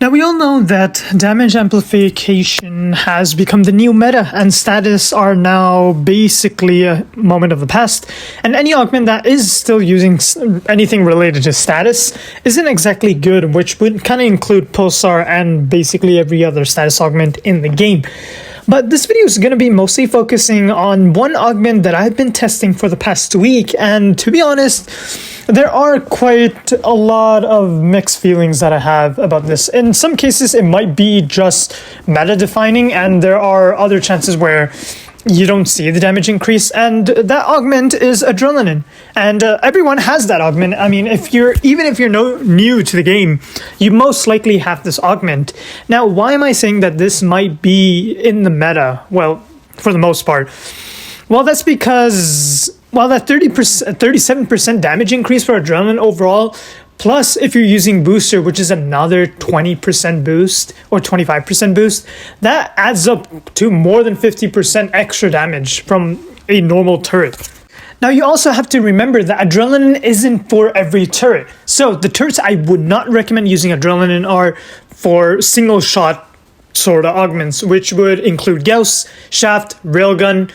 Now, we all know that damage amplification has become the new meta, and status are now basically a moment of the past, and any augment that is still using anything related to status isn't exactly good, which would kind of include pulsar and basically every other status augment in the game. But this video is going to be mostly focusing on one augment that I've been testing for the past week, and to be honest, there are quite a lot of mixed feelings that I have about this. In some cases, it might be just meta defining, and there are other chances where you don't see the damage increase, and that augment is Adrenaline, and everyone has that augment. I mean, even if you're new to the game, you most likely have this augment. Now, why am I saying that this might be in the meta? Well, for the most part, well, that's because that 37% damage increase for Adrenaline overall, plus if you're using booster, which is another 20% boost or 25% boost, that adds up to more than 50% extra damage from a normal turret. Now, you also have to remember that Adrenaline isn't for every turret. So the turrets I would not recommend using Adrenaline are for single shot sort of augments, which would include Gauss, Shaft, Railgun.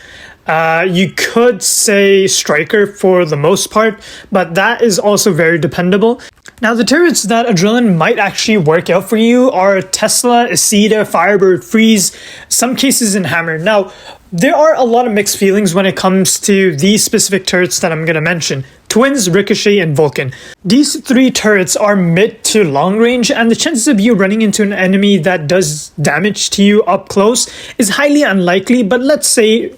You could say Striker for the most part, but that is also very dependable. Now, the turrets that Adrenaline might actually work out for you are Tesla, Isida, Firebird, Freeze, some cases in Hammer. Now, there are a lot of mixed feelings when it comes to these specific turrets that I'm going to mention. Twins, Ricochet, and Vulcan. These three turrets are mid to long range, and the chances of you running into an enemy that does damage to you up close is highly unlikely, but let's say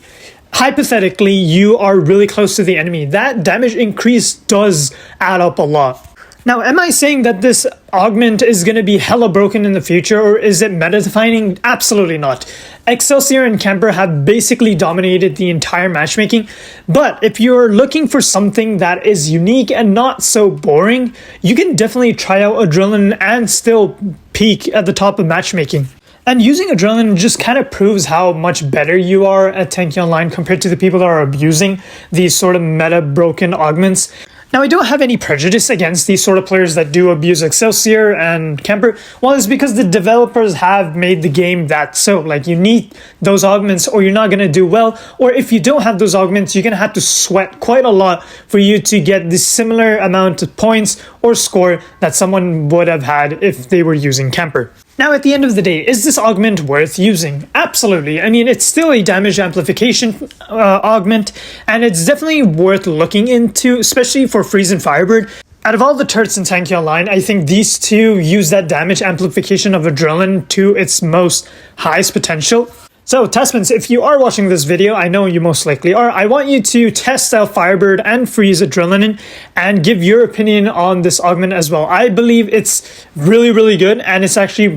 hypothetically, you are really close to the enemy. That damage increase does add up a lot. Now, am I saying that this augment is going to be hella broken in the future, or is it meta-defining? Absolutely not. Excelsior and Camper have basically dominated the entire matchmaking, but if you're looking for something that is unique and not so boring, you can definitely try out Adrenaline and still peak at the top of matchmaking. And using Adrenaline just kind of proves how much better you are at Tanki Online compared to the people that are abusing these sort of meta broken augments. Now, I don't have any prejudice against these sort of players that do abuse Excelsior and Camper. Well, it's because the developers have made the game that so. Like, you need those augments or you're not going to do well. Or if you don't have those augments, you're going to have to sweat quite a lot for you to get the similar amount of points or score that someone would have had if they were using Camper. Now, at the end of the day, is this augment worth using? Absolutely. I mean, it's still a damage amplification augment, and it's definitely worth looking into, especially for Freeze and Firebird. Out of all the turrets in Tanki Online, I think these two use that damage amplification of Adrenaline to its most highest potential. So, Testments, if you are watching this video, I know you most likely are, I want you to test out Firebird and Freeze Adrenaline and give your opinion on this augment as well. I believe it's really, really good, and it's actually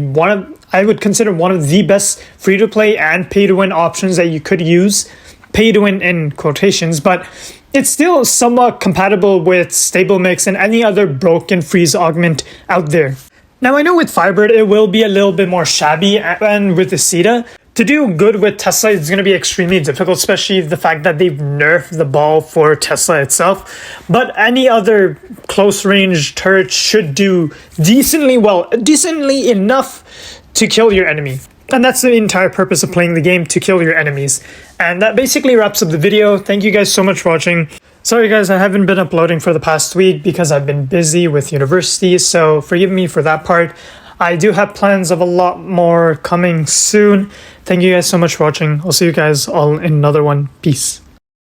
I would consider one of the best free-to-play and pay-to-win options that you could use. Pay-to-win in quotations, but it's still somewhat compatible with Stable Mix and any other broken Freeze augment out there. Now, I know with Firebird, it will be a little bit more shabby, and with Isida, to do good with Tesla is going to be extremely difficult, especially the fact that they've nerfed the ball for Tesla itself. But any other close-range turret should do decently well, decently enough to kill your enemy. And that's the entire purpose of playing the game, to kill your enemies. And that basically wraps up the video. Thank you guys so much for watching. Sorry guys, I haven't been uploading for the past week because I've been busy with university, so forgive me for that part. I do have plans of a lot more coming soon. Thank you guys so much for watching. I'll see you guys all in another one. Peace.